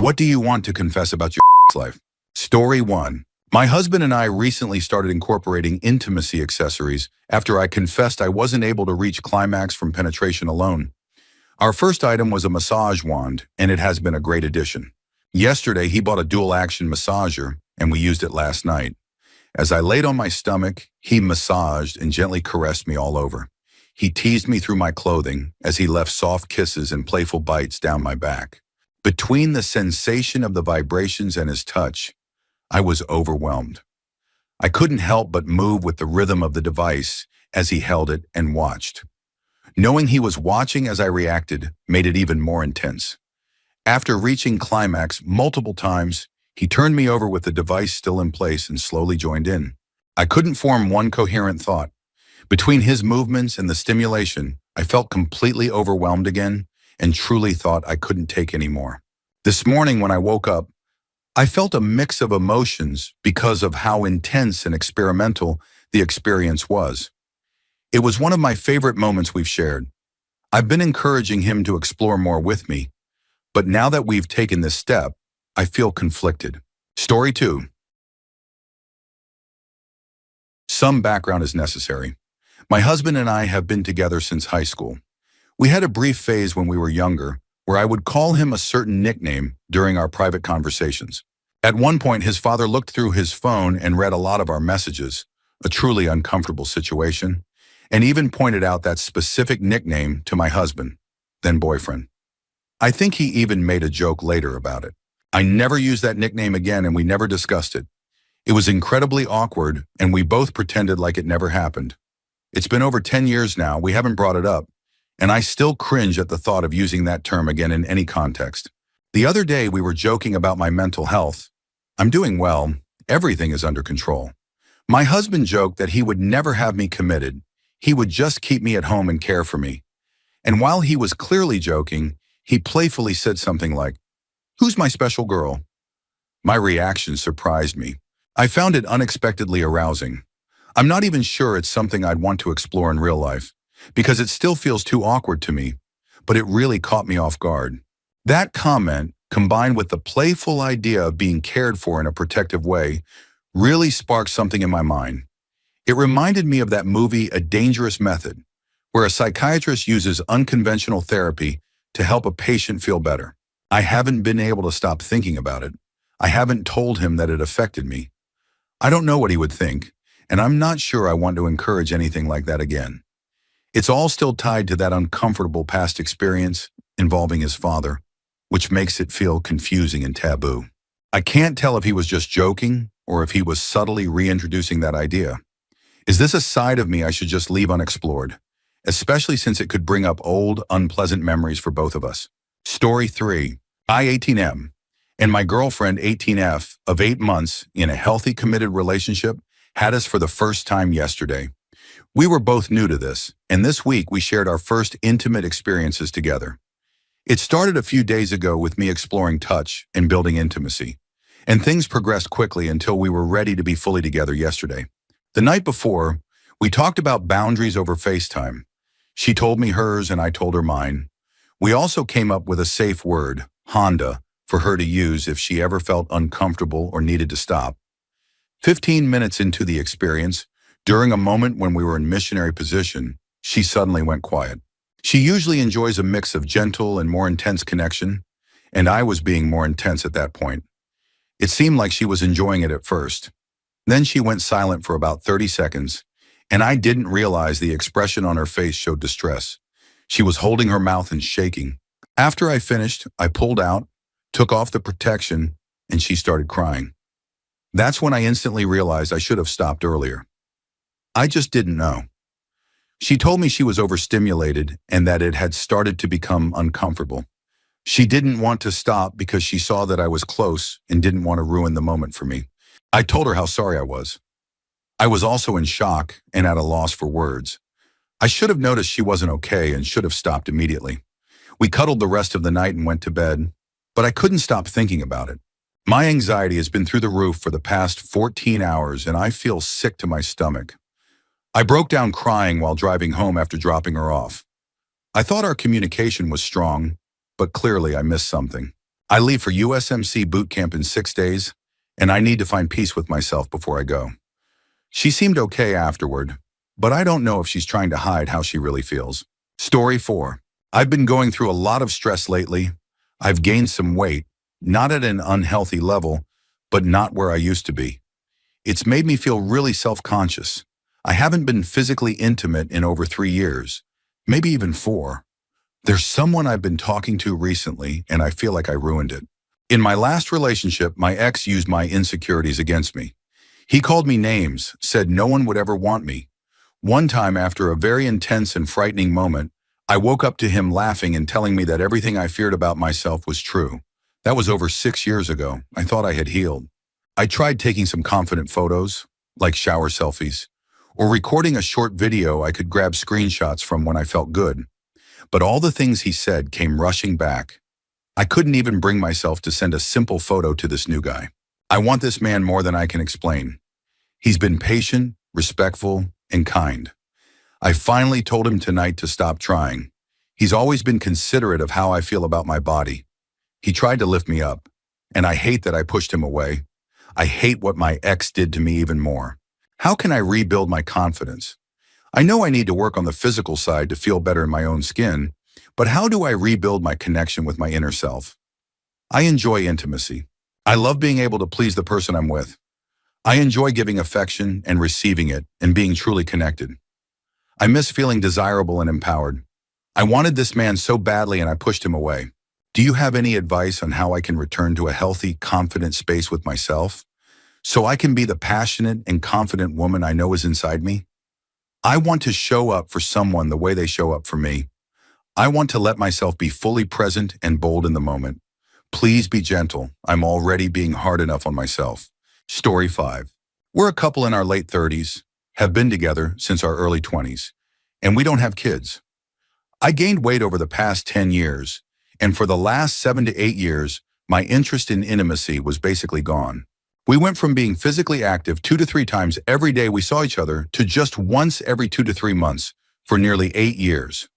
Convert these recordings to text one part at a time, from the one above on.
What do you want to confess about your life? Story 1. My husband and I recently started incorporating intimacy accessories after I confessed I wasn't able to reach climax from penetration alone. Our first item was a massage wand, and it has been a great addition. Yesterday, he bought a dual-action massager, and we used it last night. As I laid on my stomach, he massaged and gently caressed me all over. He teased me through my clothing as he left soft kisses and playful bites down my back. Between the sensation of the vibrations and his touch, I was overwhelmed. I couldn't help but move with the rhythm of the device as he held it and watched. Knowing he was watching as I reacted made it even more intense. After reaching climax multiple times, he turned me over with the device still in place and slowly joined in. I couldn't form one coherent thought. Between his movements and the stimulation, I felt completely overwhelmed again and truly thought I couldn't take any more. This morning when I woke up, I felt a mix of emotions because of how intense and experimental the experience was. It was one of my favorite moments we've shared. I've been encouraging him to explore more with me, but now that we've taken this step, I feel conflicted. Story 2. Some background is necessary. My husband and I have been together since high school. We had a brief phase when we were younger where I would call him a certain nickname during our private conversations. At one point, his father looked through his phone and read a lot of our messages, a truly uncomfortable situation, and even pointed out that specific nickname to my husband, then boyfriend. I think he even made a joke later about it. I never used that nickname again and we never discussed it. It was incredibly awkward and we both pretended like it never happened. It's been over 10 years now, we haven't brought it up, and I still cringe at the thought of using that term again in any context. The other day we were joking about my mental health. I'm doing well, everything is under control. My husband joked that he would never have me committed. He would just keep me at home and care for me. And while he was clearly joking, he playfully said something like, "Who's my special girl?" My reaction surprised me. I found it unexpectedly arousing. I'm not even sure it's something I'd want to explore in real life, because it still feels too awkward to me, but it really caught me off guard. That comment, combined with the playful idea of being cared for in a protective way, really sparked something in my mind. It reminded me of that movie A Dangerous Method, where a psychiatrist uses unconventional therapy to help a patient feel better. I haven't been able to stop thinking about it. I haven't told him that it affected me. I don't know what he would think, and I'm not sure I want to encourage anything like that again. It's all still tied to that uncomfortable past experience involving his father, which makes it feel confusing and taboo. I can't tell if he was just joking or if he was subtly reintroducing that idea. Is this a side of me I should just leave unexplored, especially since it could bring up old, unpleasant memories for both of us? Story 3. I, 18M, and my girlfriend, 18F, of 8 months in a healthy, committed relationship, had us for the first time yesterday. We were both new to this, and this week we shared our first intimate experiences together. It started a few days ago with me exploring touch and building intimacy, and things progressed quickly until we were ready to be fully together yesterday. The night before, we talked about boundaries over FaceTime. She told me hers and I told her mine. We also came up with a safe word, Honda, for her to use if she ever felt uncomfortable or needed to stop. 15 minutes into the experience, during a moment when we were in missionary position, she suddenly went quiet. She usually enjoys a mix of gentle and more intense connection, and I was being more intense at that point. It seemed like she was enjoying it at first. Then she went silent for about 30 seconds, and I didn't realize the expression on her face showed distress. She was holding her mouth and shaking. After I finished, I pulled out, took off the protection, and she started crying. That's when I instantly realized I should have stopped earlier. I just didn't know. She told me she was overstimulated and that it had started to become uncomfortable. She didn't want to stop because she saw that I was close and didn't want to ruin the moment for me. I told her how sorry I was. I was also in shock and at a loss for words. I should have noticed she wasn't okay and should have stopped immediately. We cuddled the rest of the night and went to bed, but I couldn't stop thinking about it. My anxiety has been through the roof for the past 14 hours and I feel sick to my stomach. I broke down crying while driving home after dropping her off. I thought our communication was strong, but clearly I missed something. I leave for USMC boot camp in 6 days, and I need to find peace with myself before I go. She seemed okay afterward, but I don't know if she's trying to hide how she really feels. Story 4. I've been going through a lot of stress lately. I've gained some weight, not at an unhealthy level, but not where I used to be. It's made me feel really self-conscious. I haven't been physically intimate in over 3 years, maybe even 4. There's someone I've been talking to recently, and I feel like I ruined it. In my last relationship, my ex used my insecurities against me. He called me names, said no one would ever want me. One time, after a very intense and frightening moment, I woke up to him laughing and telling me that everything I feared about myself was true. That was over 6 years ago. I thought I had healed. I tried taking some confident photos, like shower selfies, or recording a short video I could grab screenshots from when I felt good. But all the things he said came rushing back. I couldn't even bring myself to send a simple photo to this new guy. I want this man more than I can explain. He's been patient, respectful, and kind. I finally told him tonight to stop trying. He's always been considerate of how I feel about my body. He tried to lift me up, and I hate that I pushed him away. I hate what my ex did to me even more. How can I rebuild my confidence? I know I need to work on the physical side to feel better in my own skin, but how do I rebuild my connection with my inner self? I enjoy intimacy. I love being able to please the person I'm with. I enjoy giving affection and receiving it and being truly connected. I miss feeling desirable and empowered. I wanted this man so badly and I pushed him away. Do you have any advice on how I can return to a healthy, confident space with myself so I can be the passionate and confident woman I know is inside me? I want to show up for someone the way they show up for me. I want to let myself be fully present and bold in the moment. Please be gentle. I'm already being hard enough on myself. Story 5. We're a couple in our late 30s, have been together since our early 20s, and we don't have kids. I gained weight over the past 10 years, and for the last 7 to 8 years, my interest in intimacy was basically gone. We went from being physically active 2 to 3 times every day we saw each other to just once every 2 to 3 months for nearly 8 years.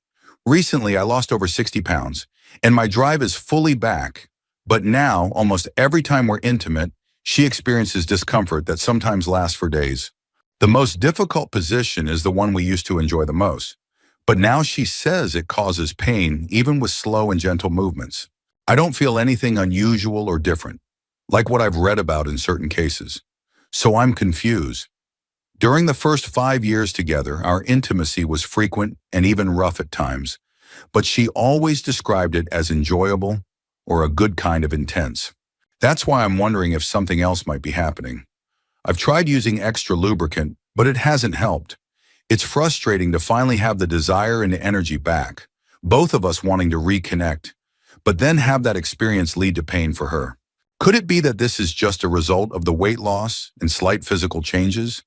Recently, I lost over 60 pounds, and my drive is fully back. But now, almost every time we're intimate, she experiences discomfort that sometimes lasts for days. The most difficult position is the one we used to enjoy the most. But now she says it causes pain even with slow and gentle movements. I don't feel anything unusual or different, like what I've read about in certain cases. So I'm confused. During the first 5 years together, our intimacy was frequent and even rough at times, but she always described it as enjoyable or a good kind of intense. That's why I'm wondering if something else might be happening. I've tried using extra lubricant, but it hasn't helped. It's frustrating to finally have the desire and the energy back, both of us wanting to reconnect, but then have that experience lead to pain for her. Could it be that this is just a result of the weight loss and slight physical changes?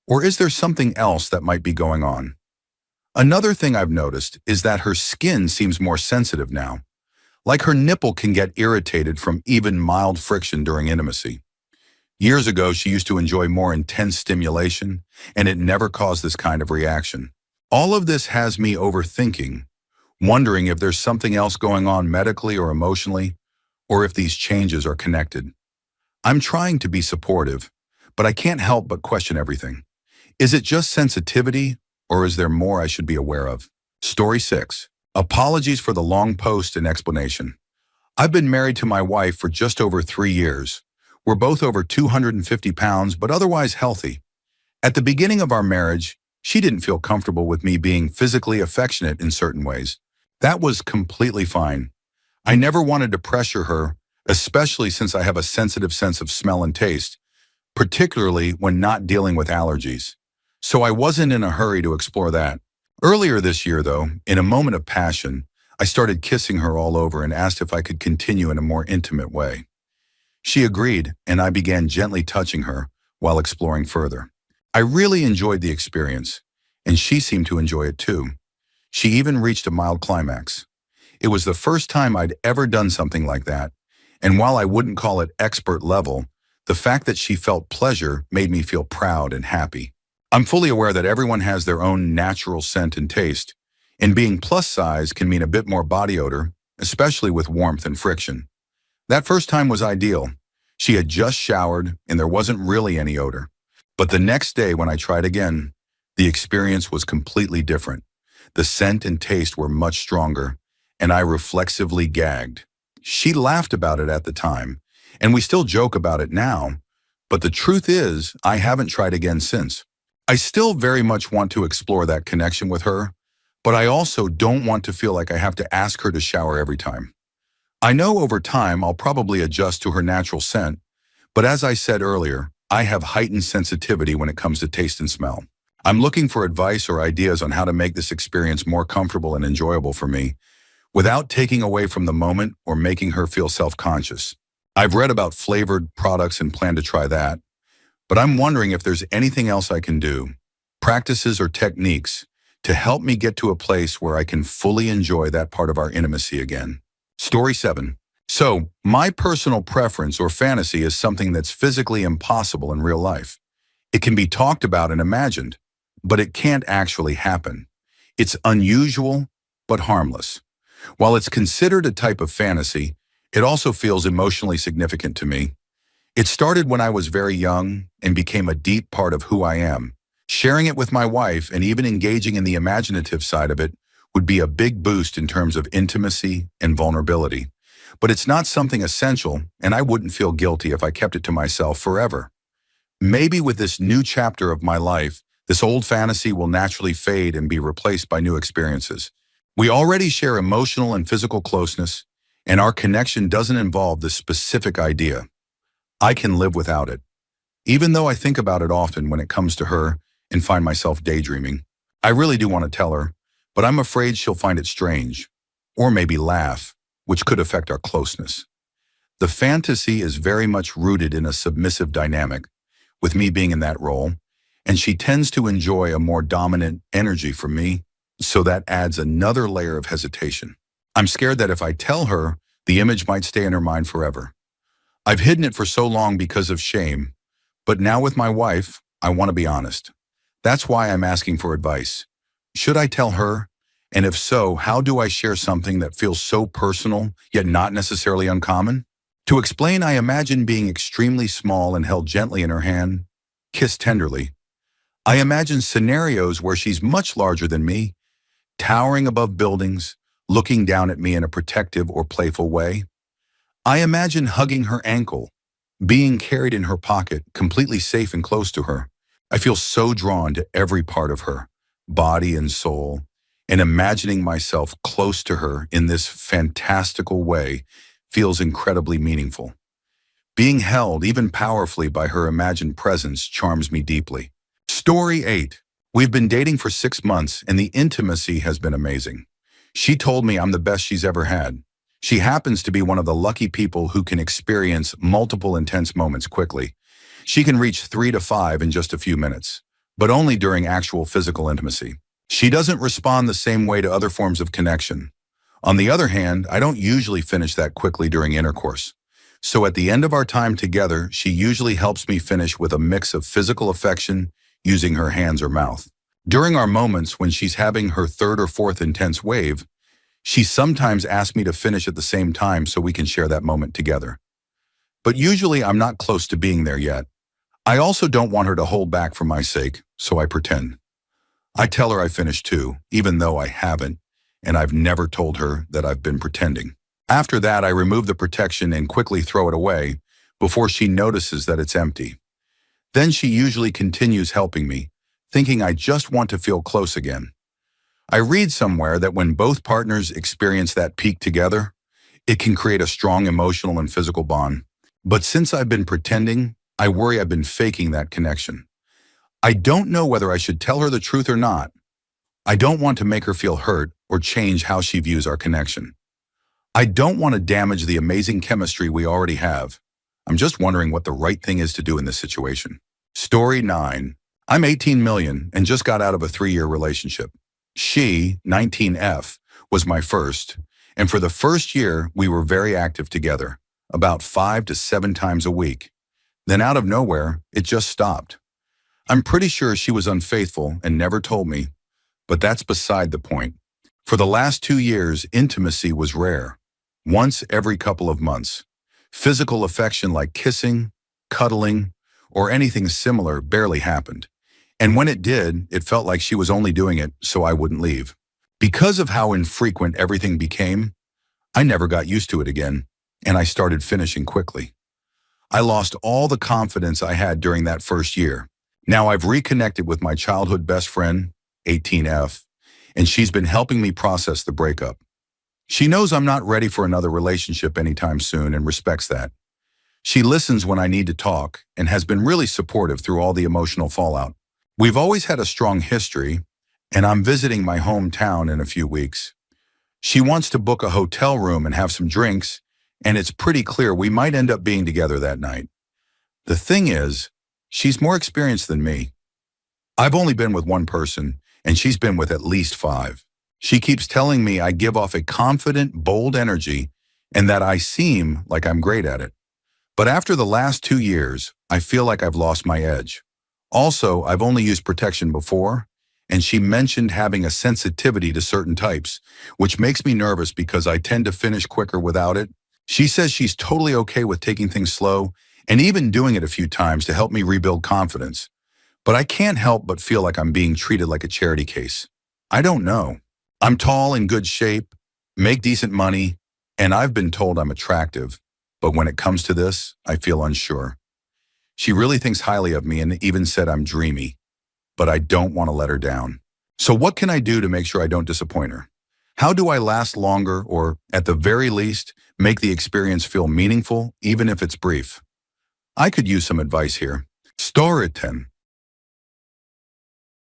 Or is there something else that might be going on? Another thing I've noticed is that her skin seems more sensitive now. Like her nipple can get irritated from even mild friction during intimacy. Years ago, she used to enjoy more intense stimulation, and it never caused this kind of reaction. All of this has me overthinking, wondering if there's something else going on medically or emotionally, or if these changes are connected. I'm trying to be supportive, but I can't help but question everything. Is it just sensitivity, or is there more I should be aware of? Story 6. Apologies for the long post and explanation. I've been married to my wife for just over 3 years. We're both over 250 pounds, but otherwise healthy. At the beginning of our marriage, she didn't feel comfortable with me being physically affectionate in certain ways. That was completely fine. I never wanted to pressure her, especially since I have a sensitive sense of smell and taste, particularly when not dealing with allergies. So I wasn't in a hurry to explore that. Earlier this year, though, in a moment of passion, I started kissing her all over and asked if I could continue in a more intimate way. She agreed, and I began gently touching her while exploring further. I really enjoyed the experience, and she seemed to enjoy it too. She even reached a mild climax. It was the first time I'd ever done something like that, and while I wouldn't call it expert level, the fact that she felt pleasure made me feel proud and happy. I'm fully aware that everyone has their own natural scent and taste, and being plus size can mean a bit more body odor, especially with warmth and friction. That first time was ideal. She had just showered and there wasn't really any odor. But the next day when I tried again, the experience was completely different. The scent and taste were much stronger, and I reflexively gagged. She laughed about it at the time, and we still joke about it now, but the truth is, I haven't tried again since. I still very much want to explore that connection with her, but I also don't want to feel like I have to ask her to shower every time. I know over time I'll probably adjust to her natural scent, but as I said earlier, I have heightened sensitivity when it comes to taste and smell. I'm looking for advice or ideas on how to make this experience more comfortable and enjoyable for me, without taking away from the moment or making her feel self-conscious. I've read about flavored products and plan to try that, but I'm wondering if there's anything else I can do, practices or techniques, to help me get to a place where I can fully enjoy that part of our intimacy again. Story 7. So, my personal preference or fantasy is something that's physically impossible in real life. It can be talked about and imagined, but it can't actually happen. It's unusual, but harmless. While it's considered a type of fantasy, it also feels emotionally significant to me. It started when I was very young and became a deep part of who I am. Sharing it with my wife and even engaging in the imaginative side of it would be a big boost in terms of intimacy and vulnerability. But it's not something essential, and I wouldn't feel guilty if I kept it to myself forever. Maybe with this new chapter of my life, this old fantasy will naturally fade and be replaced by new experiences. We already share emotional and physical closeness, and our connection doesn't involve this specific idea. I can live without it, even though I think about it often when it comes to her and find myself daydreaming. I really do want to tell her, but I'm afraid she'll find it strange, or maybe laugh, which could affect our closeness. The fantasy is very much rooted in a submissive dynamic, with me being in that role, and she tends to enjoy a more dominant energy from me, so that adds another layer of hesitation. I'm scared that if I tell her, the image might stay in her mind forever. I've hidden it for so long because of shame, but now with my wife, I want to be honest. That's why I'm asking for advice. Should I tell her? And if so, how do I share something that feels so personal, yet not necessarily uncommon? To explain, I imagine being extremely small and held gently in her hand, kissed tenderly. I imagine scenarios where she's much larger than me, towering above buildings, looking down at me in a protective or playful way. I imagine hugging her ankle, being carried in her pocket, completely safe and close to her. I feel so drawn to every part of her, body and soul, and imagining myself close to her in this fantastical way feels incredibly meaningful. Being held, even powerfully, by her imagined presence charms me deeply. Story 8. We've been dating for 6 months, and the intimacy has been amazing. She told me I'm the best she's ever had. She happens to be one of the lucky people who can experience multiple intense moments quickly. She can reach 3 to 5 in just a few minutes, but only during actual physical intimacy. She doesn't respond the same way to other forms of connection. On the other hand, I don't usually finish that quickly during intercourse. So at the end of our time together, she usually helps me finish with a mix of physical affection using her hands or mouth. During our moments when she's having her third or fourth intense wave, she sometimes asks me to finish at the same time so we can share that moment together. But usually I'm not close to being there yet. I also don't want her to hold back for my sake, so I pretend. I tell her I finished too, even though I haven't, and I've never told her that I've been pretending. After that, I remove the protection and quickly throw it away before she notices that it's empty. Then she usually continues helping me, thinking I just want to feel close again. I read somewhere that when both partners experience that peak together, it can create a strong emotional and physical bond. But since I've been pretending, I worry I've been faking that connection. I don't know whether I should tell her the truth or not. I don't want to make her feel hurt or change how she views our connection. I don't want to damage the amazing chemistry we already have. I'm just wondering what the right thing is to do in this situation. Story 9. I'm 18 million and just got out of a 3-year relationship. She, 19F, was my first, and for the first year we were very active together, about 5 to 7 times a week. Then out of nowhere, it just stopped. I'm pretty sure she was unfaithful and never told me, but that's beside the point. For the last 2 years, intimacy was rare, once every couple of months. Physical affection like kissing, cuddling, or anything similar barely happened. And when it did, it felt like she was only doing it so I wouldn't leave. Because of how infrequent everything became, I never got used to it again, and I started finishing quickly. I lost all the confidence I had during that first year. Now I've reconnected with my childhood best friend, 18F, and she's been helping me process the breakup. She knows I'm not ready for another relationship anytime soon and respects that. She listens when I need to talk and has been really supportive through all the emotional fallout. We've always had a strong history, and I'm visiting my hometown in a few weeks. She wants to book a hotel room and have some drinks, and it's pretty clear we might end up being together that night. The thing is, she's more experienced than me. I've only been with one person, and she's been with at least 5. She keeps telling me I give off a confident, bold energy and that I seem like I'm great at it. But after the last 2 years, I feel like I've lost my edge. Also, I've only used protection before, and she mentioned having a sensitivity to certain types, which makes me nervous because I tend to finish quicker without it. She says she's totally okay with taking things slow and even doing it a few times to help me rebuild confidence. But I can't help but feel like I'm being treated like a charity case. I don't know. I'm tall, in good shape, make decent money, and I've been told I'm attractive. But when it comes to this, I feel unsure. She really thinks highly of me and even said I'm dreamy, but I don't want to let her down. So what can I do to make sure I don't disappoint her? How do I last longer or, at the very least, make the experience feel meaningful, even if it's brief? I could use some advice here. Story 10.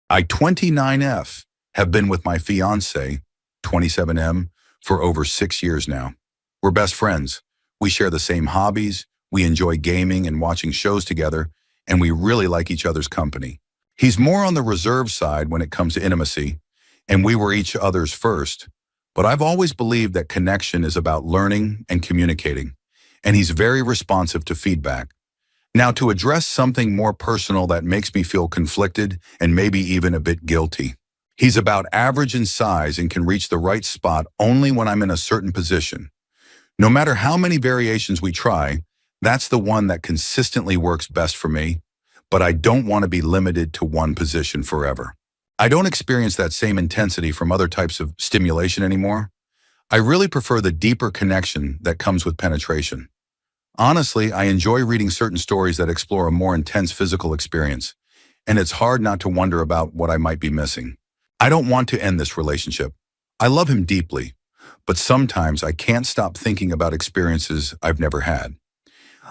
I, 29F, have been with my fiancé, 27M, for over 6 years now. We're best friends. We share the same hobbies, we enjoy gaming and watching shows together, and we really like each other's company. He's more on the reserved side when it comes to intimacy, and we were each other's first. But I've always believed that connection is about learning and communicating, and he's very responsive to feedback. Now, to address something more personal that makes me feel conflicted and maybe even a bit guilty. He's about average in size and can reach the right spot only when I'm in a certain position. No matter how many variations we try, that's the one that consistently works best for me, but I don't want to be limited to one position forever. I don't experience that same intensity from other types of stimulation anymore. I really prefer the deeper connection that comes with penetration. Honestly, I enjoy reading certain stories that explore a more intense physical experience, and it's hard not to wonder about what I might be missing. I don't want to end this relationship. I love him deeply, but sometimes I can't stop thinking about experiences I've never had.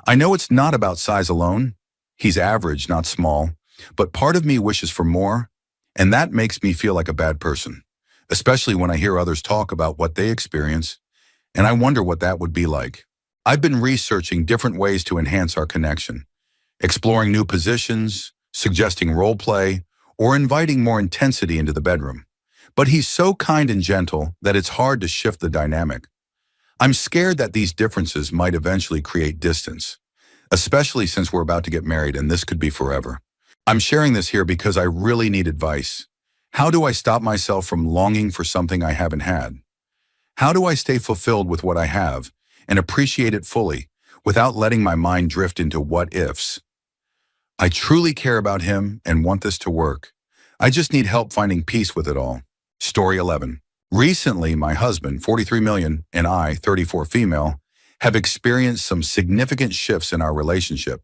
I know it's not about size alone. He's average, not small, but part of me wishes for more, and that makes me feel like a bad person, especially when I hear others talk about what they experience, and I wonder what that would be like. I've been researching different ways to enhance our connection, exploring new positions, suggesting role play, or inviting more intensity into the bedroom. But he's so kind and gentle that it's hard to shift the dynamic. I'm scared that these differences might eventually create distance, especially since we're about to get married and this could be forever. I'm sharing this here because I really need advice. How do I stop myself from longing for something I haven't had? How do I stay fulfilled with what I have and appreciate it fully without letting my mind drift into what-ifs? I truly care about him and want this to work. I just need help finding peace with it all. Story 11. Recently, my husband, 43 million, and I, 34 female, have experienced some significant shifts in our relationship.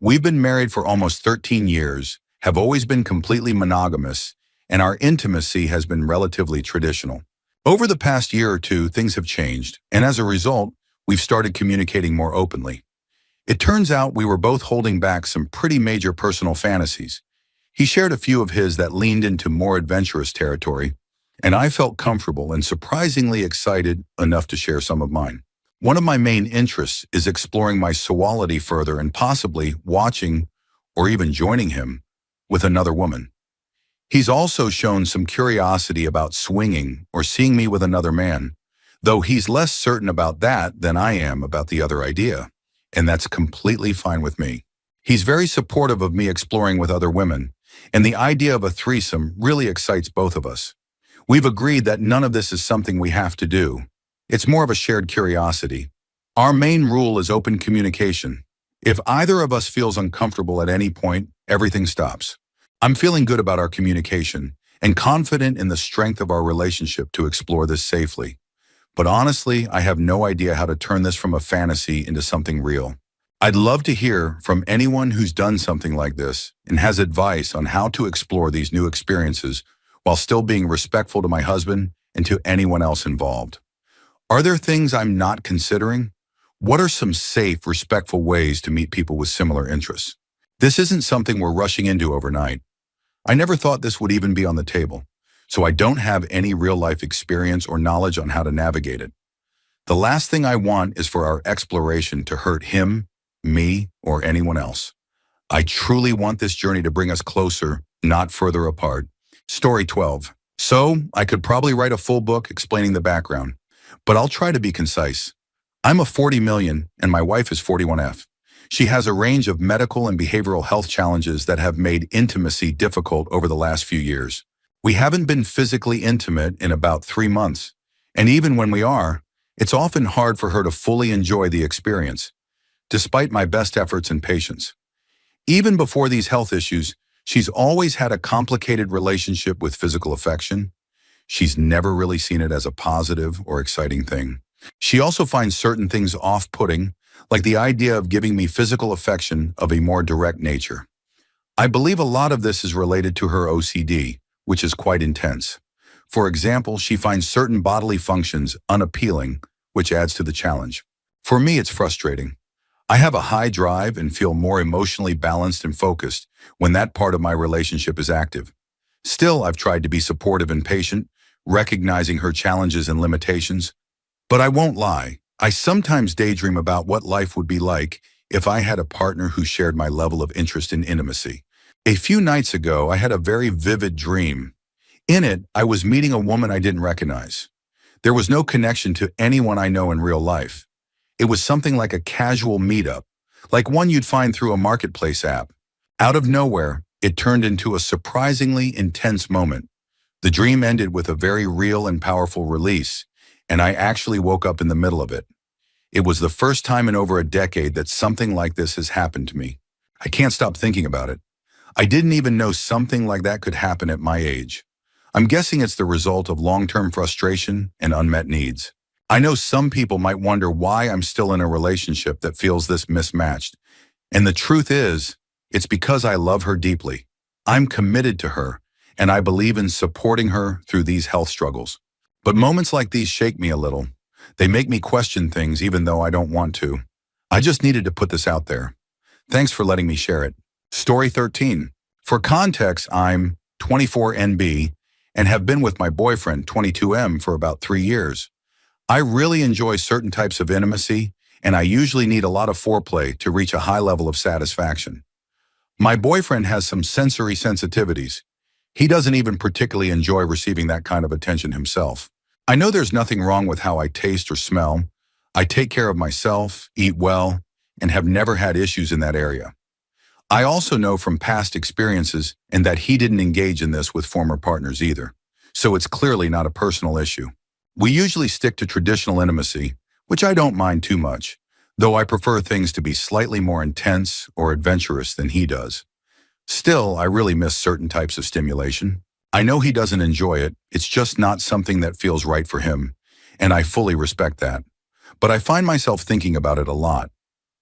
We've been married for almost 13 years, have always been completely monogamous, and our intimacy has been relatively traditional. Over the past year or two, things have changed, and as a result, we've started communicating more openly. It turns out we were both holding back some pretty major personal fantasies. He shared a few of his that leaned into more adventurous territory, and I felt comfortable and surprisingly excited enough to share some of mine. One of my main interests is exploring my sexuality further and possibly watching or even joining him with another woman. He's also shown some curiosity about swinging or seeing me with another man, though he's less certain about that than I am about the other idea, and that's completely fine with me. He's very supportive of me exploring with other women, and the idea of a threesome really excites both of us. We've agreed that none of this is something we have to do. It's more of a shared curiosity. Our main rule is open communication. If either of us feels uncomfortable at any point, everything stops. I'm feeling good about our communication and confident in the strength of our relationship to explore this safely. But honestly, I have no idea how to turn this from a fantasy into something real. I'd love to hear from anyone who's done something like this and has advice on how to explore these new experiences while still being respectful to my husband and to anyone else involved. Are there things I'm not considering? What are some safe, respectful ways to meet people with similar interests? This isn't something we're rushing into overnight. I never thought this would even be on the table, so I don't have any real-life experience or knowledge on how to navigate it. The last thing I want is for our exploration to hurt him, me, or anyone else. I truly want this journey to bring us closer, not further apart. Story 12. So, I could probably write a full book explaining the background, but I'll try to be concise. I'm a 40 million and my wife is 41F. She has a range of medical and behavioral health challenges that have made intimacy difficult over the last few years. We haven't been physically intimate in about 3 months, and even when we are, it's often hard for her to fully enjoy the experience, despite my best efforts and patience. Even before these health issues, she's always had a complicated relationship with physical affection. She's never really seen it as a positive or exciting thing. She also finds certain things off-putting, like the idea of giving me physical affection of a more direct nature. I believe a lot of this is related to her OCD, which is quite intense. For example, she finds certain bodily functions unappealing, which adds to the challenge. For me, it's frustrating. I have a high drive and feel more emotionally balanced and focused when that part of my relationship is active. Still, I've tried to be supportive and patient, recognizing her challenges and limitations. But I won't lie, I sometimes daydream about what life would be like if I had a partner who shared my level of interest in intimacy. A few nights ago, I had a very vivid dream. In it, I was meeting a woman I didn't recognize. There was no connection to anyone I know in real life. It was something like a casual meetup, like one you'd find through a marketplace app. Out of nowhere, it turned into a surprisingly intense moment. The dream ended with a very real and powerful release, and I actually woke up in the middle of it. It was the first time in over a decade that something like this has happened to me. I can't stop thinking about it. I didn't even know something like that could happen at my age. I'm guessing it's the result of long-term frustration and unmet needs. I know some people might wonder why I'm still in a relationship that feels this mismatched. And the truth is, it's because I love her deeply. I'm committed to her, and I believe in supporting her through these health struggles. But moments like these shake me a little. They make me question things even though I don't want to. I just needed to put this out there. Thanks for letting me share it. Story 13. For context, I'm 24NB and have been with my boyfriend, 22M, for about 3 years. I really enjoy certain types of intimacy, and I usually need a lot of foreplay to reach a high level of satisfaction. My boyfriend has some sensory sensitivities. He doesn't even particularly enjoy receiving that kind of attention himself. I know there's nothing wrong with how I taste or smell. I take care of myself, eat well, and have never had issues in that area. I also know from past experiences and that he didn't engage in this with former partners either, so it's clearly not a personal issue. We usually stick to traditional intimacy, which I don't mind too much, though I prefer things to be slightly more intense or adventurous than he does. Still, I really miss certain types of stimulation. I know he doesn't enjoy it, it's just not something that feels right for him, and I fully respect that. But I find myself thinking about it a lot.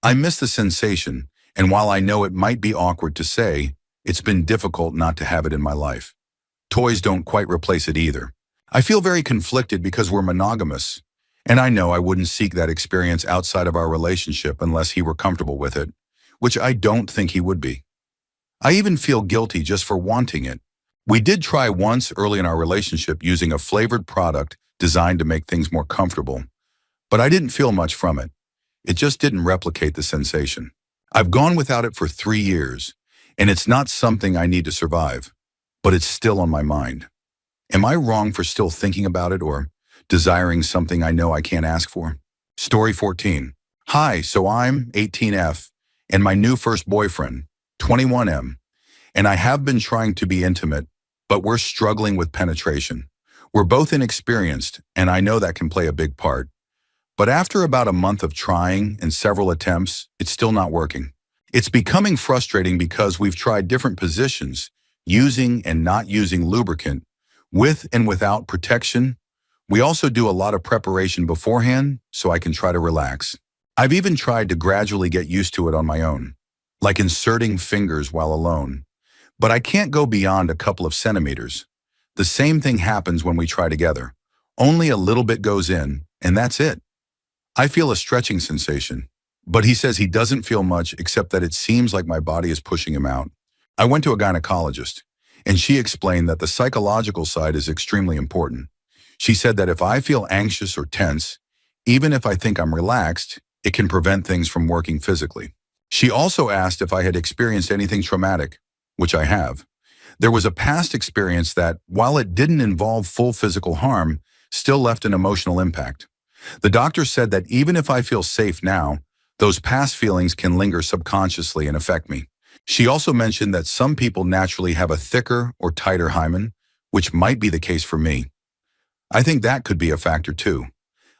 I miss the sensation, and while I know it might be awkward to say, it's been difficult not to have it in my life. Toys don't quite replace it either. I feel very conflicted because we're monogamous, and I know I wouldn't seek that experience outside of our relationship unless he were comfortable with it, which I don't think he would be. I even feel guilty just for wanting it. We did try once early in our relationship using a flavored product designed to make things more comfortable, but I didn't feel much from it. It just didn't replicate the sensation. I've gone without it for 3 years, and it's not something I need to survive, but it's still on my mind. Am I wrong for still thinking about it or desiring something I know I can't ask for? Story 14. Hi, so I'm 18F and my new first boyfriend, 21M, and I have been trying to be intimate, but we're struggling with penetration. We're both inexperienced, and I know that can play a big part. But after about a month of trying and several attempts, it's still not working. It's becoming frustrating because we've tried different positions, using and not using lubricant, with and without protection. We also do a lot of preparation beforehand so I can try to relax. I've even tried to gradually get used to it on my own, like inserting fingers while alone. But I can't go beyond a couple of centimeters. The same thing happens when we try together. Only a little bit goes in, and that's it. I feel a stretching sensation, but he says he doesn't feel much except that it seems like my body is pushing him out. I went to a gynecologist, and she explained that the psychological side is extremely important. She said that if I feel anxious or tense, even if I think I'm relaxed, it can prevent things from working physically. She also asked if I had experienced anything traumatic, which I have. There was a past experience that, while it didn't involve full physical harm, still left an emotional impact. The doctor said that even if I feel safe now, those past feelings can linger subconsciously and affect me. She also mentioned that some people naturally have a thicker or tighter hymen, which might be the case for me. I think that could be a factor too.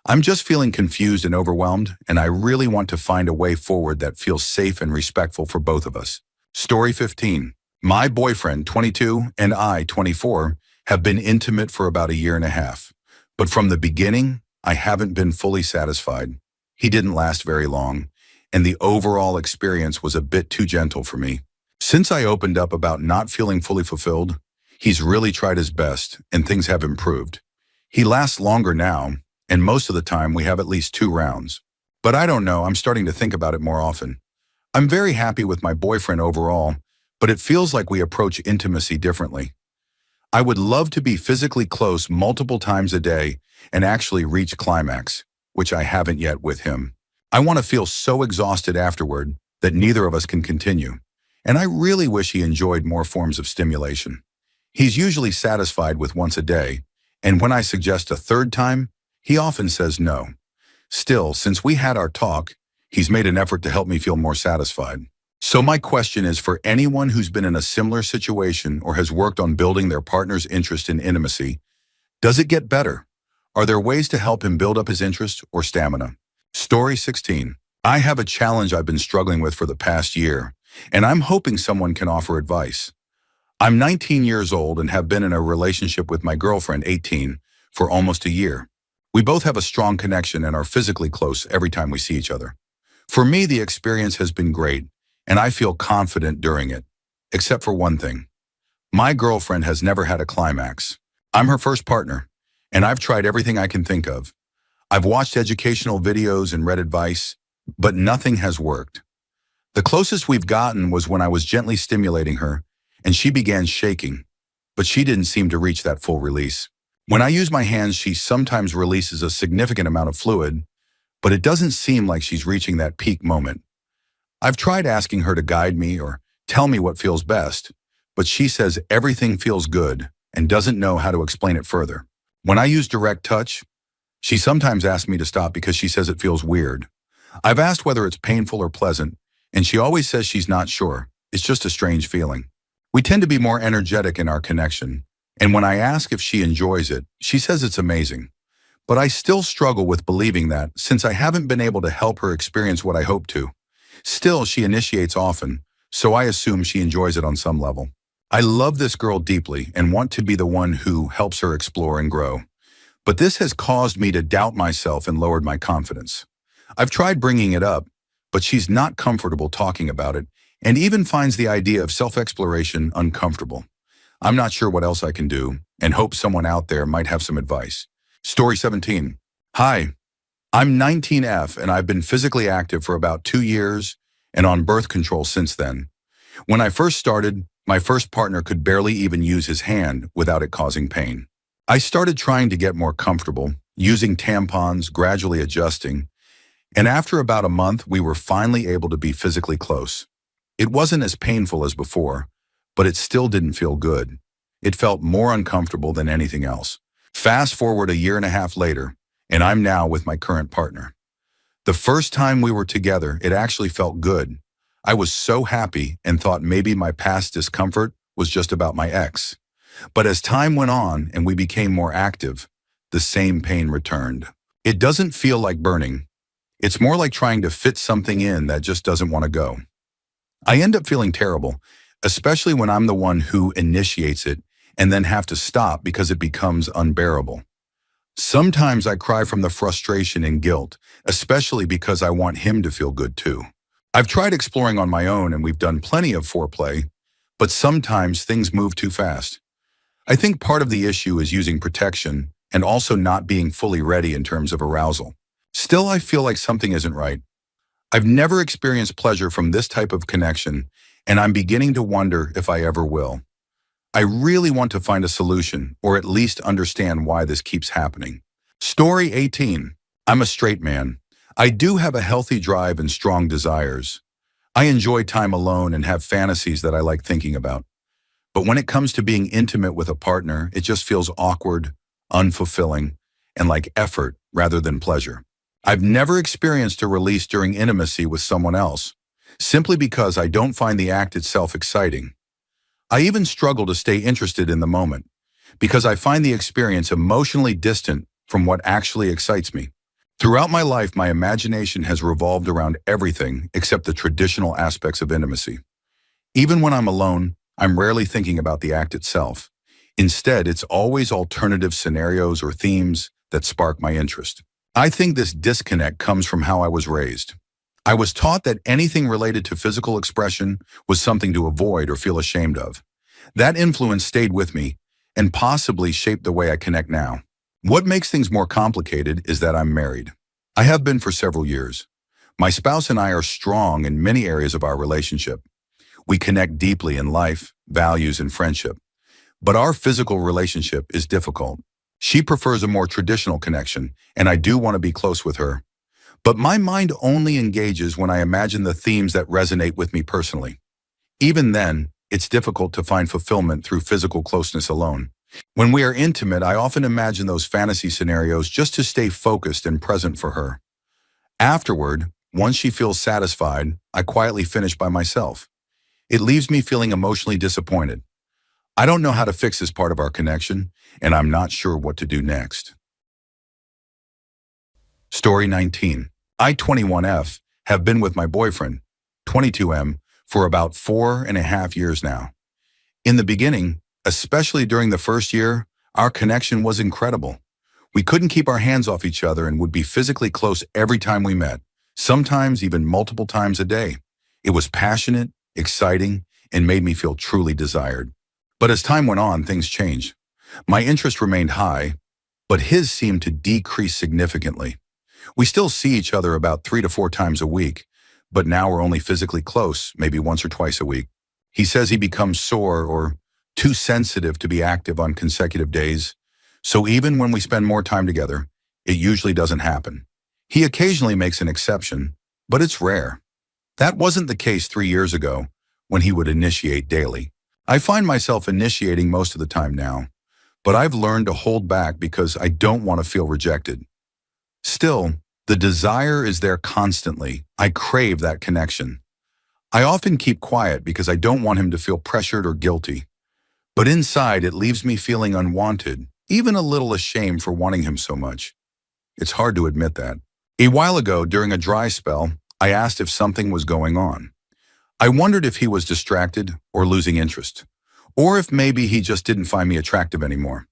I'm just feeling confused and overwhelmed, and I really want to find a way forward that feels safe and respectful for both of us. Story 15. My boyfriend, 22, and I, 24, have been intimate for about a year and a half. But from the beginning, I haven't been fully satisfied. He didn't last very long, and the overall experience was a bit too gentle for me. Since I opened up about not feeling fully fulfilled, he's really tried his best, and things have improved. He lasts longer now, and most of the time we have at least 2 rounds. But I don't know, I'm starting to think about it more often. I'm very happy with my boyfriend overall, but it feels like we approach intimacy differently. I would love to be physically close multiple times a day and actually reach climax, which I haven't yet with him. I want to feel so exhausted afterward that neither of us can continue, and I really wish he enjoyed more forms of stimulation. He's usually satisfied with once a day, and when I suggest a 3rd time, he often says no. Still, since we had our talk, he's made an effort to help me feel more satisfied. So my question is for anyone who's been in a similar situation or has worked on building their partner's interest in intimacy, does it get better? Are there ways to help him build up his interest or stamina? Story 16. I have a challenge I've been struggling with for the past year, and I'm hoping someone can offer advice. I'm 19 years old and have been in a relationship with my girlfriend, 18, for almost a year. We both have a strong connection and are physically close every time we see each other. For me, the experience has been great, and I feel confident during it, except for one thing. My girlfriend has never had a climax. I'm her first partner, and I've tried everything I can think of. I've watched educational videos and read advice, but nothing has worked. The closest we've gotten was when I was gently stimulating her, and she began shaking, but she didn't seem to reach that full release. When I use my hands, she sometimes releases a significant amount of fluid, but it doesn't seem like she's reaching that peak moment. I've tried asking her to guide me or tell me what feels best, but she says everything feels good and doesn't know how to explain it further. When I use direct touch, she sometimes asks me to stop because she says it feels weird. I've asked whether it's painful or pleasant, and she always says she's not sure. It's just a strange feeling. We tend to be more energetic in our connection, and when I ask if she enjoys it, she says it's amazing. But I still struggle with believing that since I haven't been able to help her experience what I hope to. Still, she initiates often, so I assume she enjoys it on some level. I love this girl deeply and want to be the one who helps her explore and grow. But this has caused me to doubt myself and lowered my confidence. I've tried bringing it up, but she's not comfortable talking about it and even finds the idea of self-exploration uncomfortable. I'm not sure what else I can do and hope someone out there might have some advice. Story 17. Hi, I'm 19F and I've been physically active for about 2 years and on birth control since then. When I first started, my first partner could barely even use his hand without it causing pain. I started trying to get more comfortable, using tampons, gradually adjusting, and after about a month, we were finally able to be physically close. It wasn't as painful as before, but it still didn't feel good. It felt more uncomfortable than anything else. Fast forward a year and a half later, and I'm now with my current partner. The first time we were together, it actually felt good. I was so happy and thought maybe my past discomfort was just about my ex. But as time went on and we became more active, the same pain returned. It doesn't feel like burning. It's more like trying to fit something in that just doesn't want to go. I end up feeling terrible, especially when I'm the one who initiates it and then have to stop because it becomes unbearable. Sometimes I cry from the frustration and guilt, especially because I want him to feel good too. I've tried exploring on my own and we've done plenty of foreplay, but sometimes things move too fast. I think part of the issue is using protection and also not being fully ready in terms of arousal. Still, I feel like something isn't right. I've never experienced pleasure from this type of connection, and I'm beginning to wonder if I ever will. I really want to find a solution, or at least understand why this keeps happening. Story 18. I'm a straight man. I do have a healthy drive and strong desires. I enjoy time alone and have fantasies that I like thinking about. But when it comes to being intimate with a partner, it just feels awkward, unfulfilling, and like effort rather than pleasure. I've never experienced a release during intimacy with someone else, simply because I don't find the act itself exciting. I even struggle to stay interested in the moment, because I find the experience emotionally distant from what actually excites me. Throughout my life, my imagination has revolved around everything except the traditional aspects of intimacy. Even when I'm alone, I'm rarely thinking about the act itself. Instead, it's always alternative scenarios or themes that spark my interest. I think this disconnect comes from how I was raised. I was taught that anything related to physical expression was something to avoid or feel ashamed of. That influence stayed with me and possibly shaped the way I connect now. What makes things more complicated is that I'm married. I have been for several years. My spouse and I are strong in many areas of our relationship. We connect deeply in life, values, and friendship. But our physical relationship is difficult. She prefers a more traditional connection, and I do want to be close with her. But my mind only engages when I imagine the themes that resonate with me personally. Even then, it's difficult to find fulfillment through physical closeness alone. When we are intimate, I often imagine those fantasy scenarios just to stay focused and present for her. Afterward, once she feels satisfied, I quietly finish by myself. It leaves me feeling emotionally disappointed. I don't know how to fix this part of our connection, and I'm not sure what to do next. Story 19. I, 21F, have been with my boyfriend, 22M, for about 4.5 years now. In the beginning, especially during the first year, our connection was incredible. We couldn't keep our hands off each other and would be physically close every time we met, sometimes even multiple times a day. It was passionate, exciting, and made me feel truly desired. But as time went on, things changed. My interest remained high, but his seemed to decrease significantly. We still see each other about 3 to 4 times a week, but now we're only physically close, maybe once or twice a week. He says he becomes sore or too sensitive to be active on consecutive days, so even when we spend more time together, it usually doesn't happen. He occasionally makes an exception, but it's rare. That wasn't the case 3 years ago, when he would initiate daily. I find myself initiating most of the time now, but I've learned to hold back because I don't want to feel rejected. Still, the desire is there constantly. I crave that connection. I often keep quiet because I don't want him to feel pressured or guilty. But inside, it leaves me feeling unwanted, even a little ashamed for wanting him so much. It's hard to admit that. A while ago, during a dry spell, I asked if something was going on. I wondered if he was distracted or losing interest, or if maybe he just didn't find me attractive anymore.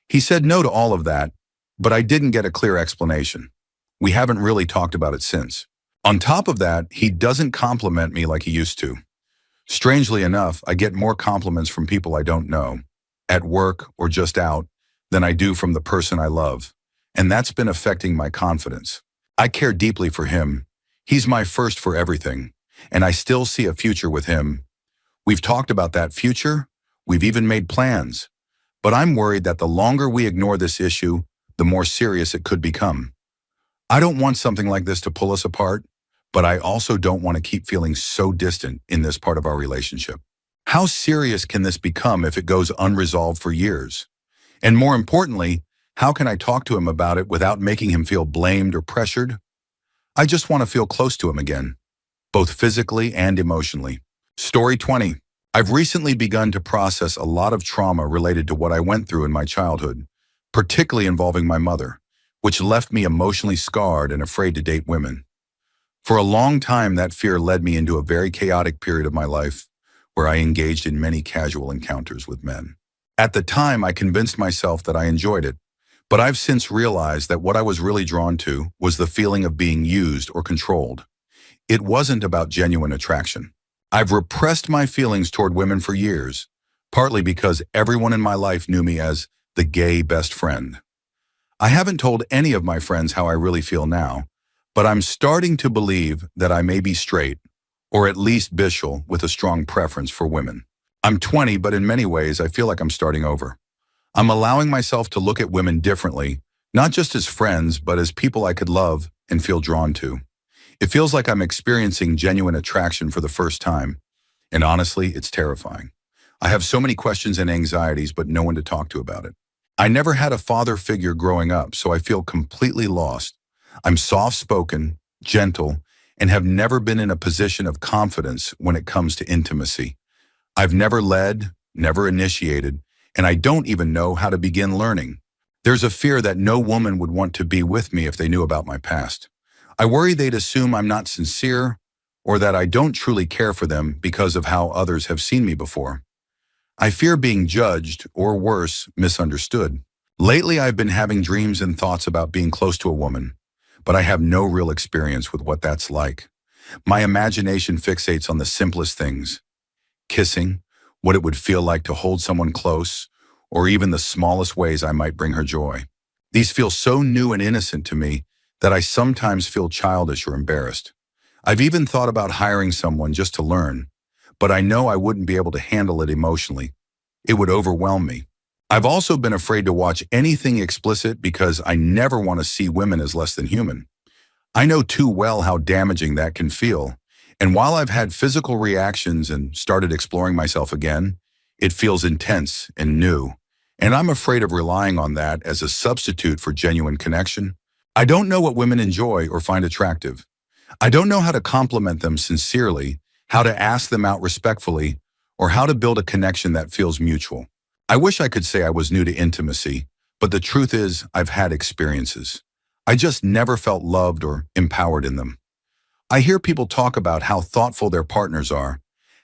He said no to all of that, but I didn't get a clear explanation. We haven't really talked about it since. On top of that, he doesn't compliment me like he used to. Strangely enough, I get more compliments from people I don't know, at work or just out, than I do from the person I love, and that's been affecting my confidence. I care deeply for him. He's my first for everything, and I still see a future with him. We've talked about that future, we've even made plans, but I'm worried that the longer we ignore this issue, the more serious it could become. I don't want something like this to pull us apart, but I also don't want to keep feeling so distant in this part of our relationship. How serious can this become if it goes unresolved for years? And more importantly, how can I talk to him about it without making him feel blamed or pressured? I just want to feel close to him again, both physically and emotionally. Story 20. I've recently begun to process a lot of trauma related to what I went through in my childhood, particularly involving my mother, which left me emotionally scarred and afraid to date women. For a long time, that fear led me into a very chaotic period of my life where I engaged in many casual encounters with men. At the time, I convinced myself that I enjoyed it, but I've since realized that what I was really drawn to was the feeling of being used or controlled. It wasn't about genuine attraction. I've repressed my feelings toward women for years, partly because everyone in my life knew me as the gay best friend. I haven't told any of my friends how I really feel now, but I'm starting to believe that I may be straight, or at least bishul with a strong preference for women. I'm 20, but in many ways I feel like I'm starting over. I'm allowing myself to look at women differently, not just as friends, but as people I could love and feel drawn to. It feels like I'm experiencing genuine attraction for the first time, and honestly, it's terrifying. I have so many questions and anxieties, but no one to talk to about it. I never had a father figure growing up, so I feel completely lost. I'm soft-spoken, gentle, and have never been in a position of confidence when it comes to intimacy. I've never led, never initiated, and I don't even know how to begin learning. There's a fear that no woman would want to be with me if they knew about my past. I worry they'd assume I'm not sincere or that I don't truly care for them because of how others have seen me before. I fear being judged, or worse, misunderstood. Lately, I've been having dreams and thoughts about being close to a woman, but I have no real experience with what that's like. My imagination fixates on the simplest things: kissing, what it would feel like to hold someone close, or even the smallest ways I might bring her joy. These feel so new and innocent to me that I sometimes feel childish or embarrassed. I've even thought about hiring someone just to learn, but I know I wouldn't be able to handle it emotionally. It would overwhelm me. I've also been afraid to watch anything explicit because I never want to see women as less than human. I know too well how damaging that can feel, and while I've had physical reactions and started exploring myself again, it feels intense and new, and I'm afraid of relying on that as a substitute for genuine connection. I don't know what women enjoy or find attractive. I don't know how to compliment them sincerely, how to ask them out respectfully, or how to build a connection that feels mutual. I wish I could say I was new to intimacy, but the truth is I've had experiences. I just never felt loved or empowered in them. I hear people talk about how thoughtful their partners are,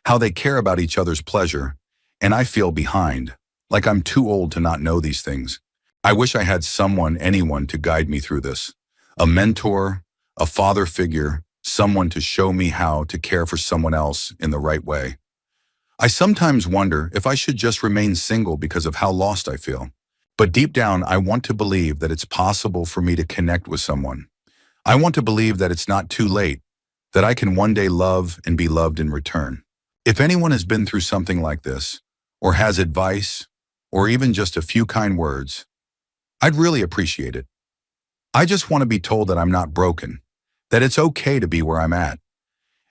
how they care about each other's pleasure, and I feel behind, like I'm too old to not know these things. I wish I had someone, anyone, to guide me through this. A mentor, a father figure, someone to show me how to care for someone else in the right way. I sometimes wonder if I should just remain single because of how lost I feel. But deep down, I want to believe that it's possible for me to connect with someone. I want to believe that it's not too late, that I can one day love and be loved in return. If anyone has been through something like this, or has advice, or even just a few kind words, I'd really appreciate it. I just want to be told that I'm not broken, that it's okay to be where I'm at,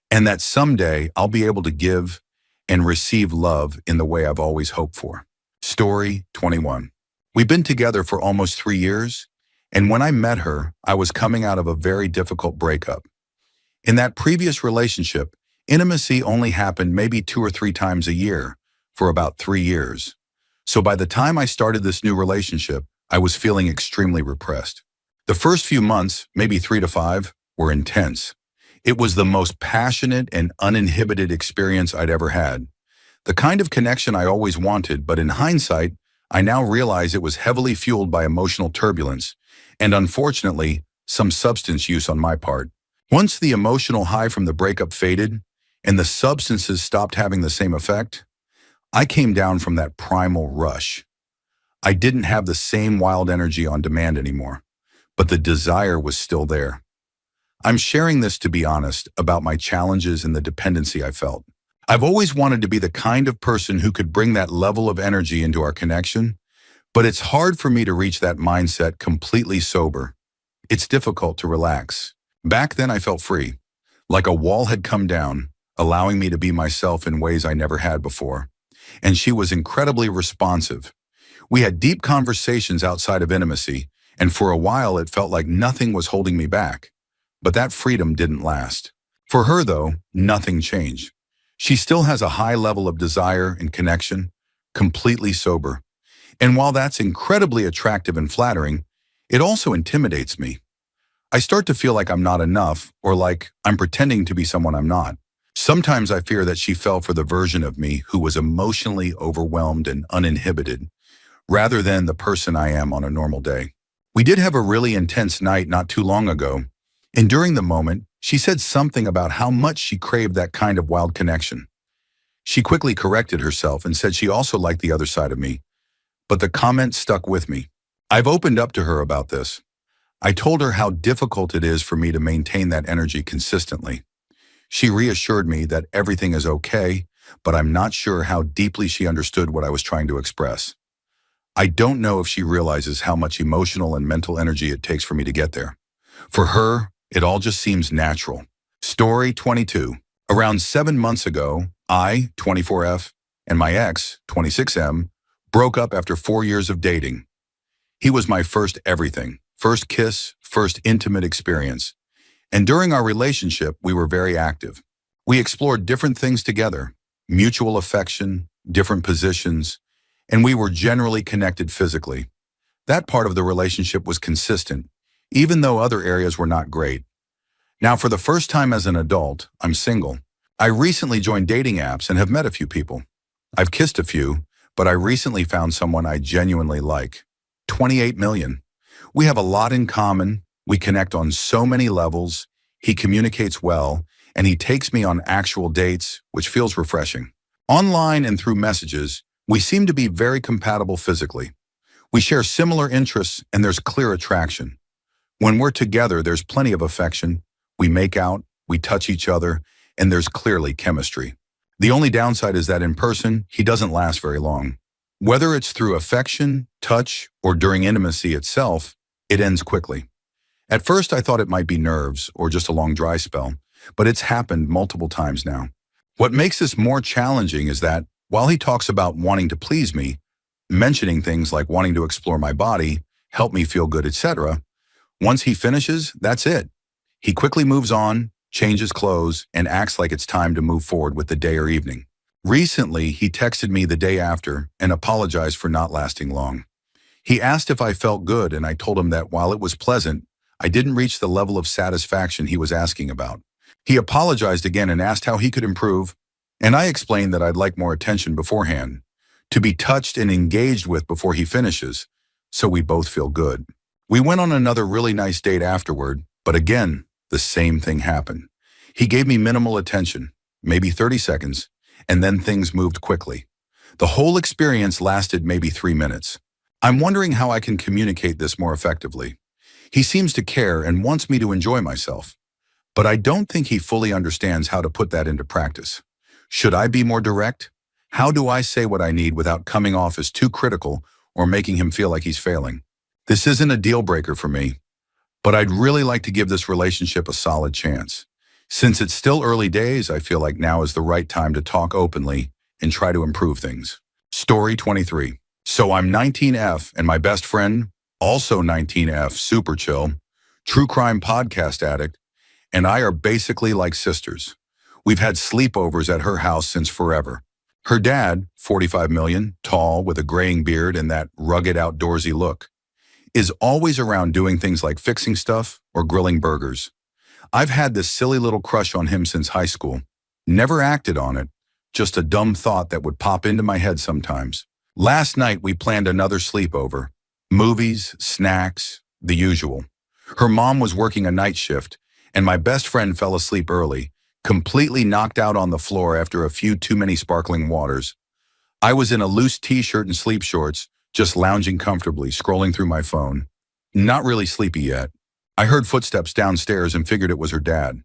and that someday I'll be able to give and receive love in the way I've always hoped for. Story 21. We've been together for almost 3 years, and when I met her, I was coming out of a very difficult breakup. In that previous relationship, intimacy only happened maybe 2 or 3 times a year for about 3 years. So by the time I started this new relationship, I was feeling extremely repressed. The first few months, maybe 3 to 5, were intense. It was the most passionate and uninhibited experience I'd ever had. The kind of connection I always wanted, but in hindsight, I now realize it was heavily fueled by emotional turbulence and, unfortunately, some substance use on my part. Once the emotional high from the breakup faded and the substances stopped having the same effect, I came down from that primal rush. I didn't have the same wild energy on demand anymore, but the desire was still there. I'm sharing this to be honest about my challenges and the dependency I felt. I've always wanted to be the kind of person who could bring that level of energy into our connection, but it's hard for me to reach that mindset completely sober. It's difficult to relax. Back then I felt free, like a wall had come down, allowing me to be myself in ways I never had before. And she was incredibly responsive. We had deep conversations outside of intimacy, and for a while it felt like nothing was holding me back. But that freedom didn't last. For her, though, nothing changed. She still has a high level of desire and connection, completely sober. And while that's incredibly attractive and flattering, It also intimidates me. I start to feel like I'm not enough or like I'm pretending to be someone I'm not. Sometimes I fear that she fell for the version of me who was emotionally overwhelmed and uninhibited, rather than the person I am on a normal day. We did have a really intense night not too long ago, and during the moment, she said something about how much she craved that kind of wild connection. She quickly corrected herself and said she also liked the other side of me, but the comment stuck with me. I've opened up to her about this. I told her how difficult it is for me to maintain that energy consistently. She reassured me that everything is okay, but I'm not sure how deeply she understood what I was trying to express. I don't know if she realizes how much emotional and mental energy it takes for me to get there. For her, it all just seems natural. Story 22. Around 7 months ago, I, 24F, and my ex, 26M, broke up after 4 years of dating. He was my first everything, first kiss, first intimate experience. And during our relationship, we were very active. We explored different things together, mutual affection, different positions, and we were generally connected physically. That part of the relationship was consistent, even though other areas were not great. Now, for the first time as an adult, I'm single. I recently joined dating apps and have met a few people. I've kissed a few, but I recently found someone I genuinely like. 28 million. We have a lot in common. We connect on so many levels. He communicates well, and he takes me on actual dates, which feels refreshing. Online and through messages, we seem to be very compatible physically. We share similar interests, and there's clear attraction. When we're together, there's plenty of affection. We make out, we touch each other, and there's clearly chemistry. The only downside is that in person, he doesn't last very long. Whether it's through affection, touch, or during intimacy itself, it ends quickly. At first, I thought it might be nerves or just a long dry spell, but it's happened multiple times now. What makes this more challenging is that, while he talks about wanting to please me, mentioning things like wanting to explore my body, help me feel good, etc., once he finishes, that's it. He quickly moves on, changes clothes, and acts like it's time to move forward with the day or evening. Recently, he texted me the day after and apologized for not lasting long. He asked if I felt good, and I told him that while it was pleasant, I didn't reach the level of satisfaction he was asking about. He apologized again and asked how he could improve, and I explained that I'd like more attention beforehand, to be touched and engaged with before he finishes, so we both feel good. We went on another really nice date afterward, but again, the same thing happened. He gave me minimal attention, maybe 30 seconds, and then things moved quickly. The whole experience lasted maybe 3 minutes. I'm wondering how I can communicate this more effectively. He seems to care and wants me to enjoy myself, but I don't think he fully understands how to put that into practice. Should I be more direct? How do I say what I need without coming off as too critical or making him feel like he's failing? This isn't a deal breaker for me, but I'd really like to give this relationship a solid chance. Since it's still early days, I feel like now is the right time to talk openly and try to improve things. Story 23. So I'm 19F and my best friend, also 19F, super chill, true crime podcast addict, and I are basically like sisters. We've had sleepovers at her house since forever. Her dad, 45 million, tall, with a graying beard and that rugged outdoorsy look, is always around doing things like fixing stuff or grilling burgers. I've had this silly little crush on him since high school. Never acted on it, just a dumb thought that would pop into my head sometimes. Last night we planned another sleepover. Movies, snacks, the usual. Her mom was working a night shift, and my best friend fell asleep early, completely knocked out on the floor after a few too many sparkling waters. I was in a loose t-shirt and sleep shorts, just lounging comfortably, scrolling through my phone. Not really sleepy yet. I heard footsteps downstairs and figured it was her dad.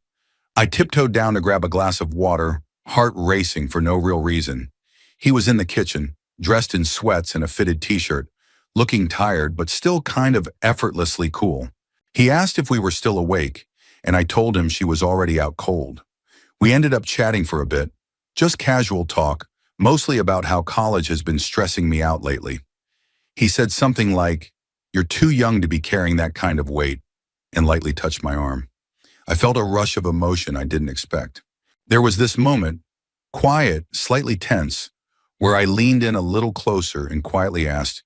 I tiptoed down to grab a glass of water, heart racing for no real reason. He was in the kitchen, dressed in sweats and a fitted t-shirt, looking tired but still kind of effortlessly cool. He asked if we were still awake, and I told him she was already out cold. We ended up chatting for a bit, just casual talk, mostly about how college has been stressing me out lately. He said something like, "You're too young to be carrying that kind of weight," and lightly touched my arm. I felt a rush of emotion I didn't expect. There was this moment, quiet, slightly tense, where I leaned in a little closer and quietly asked,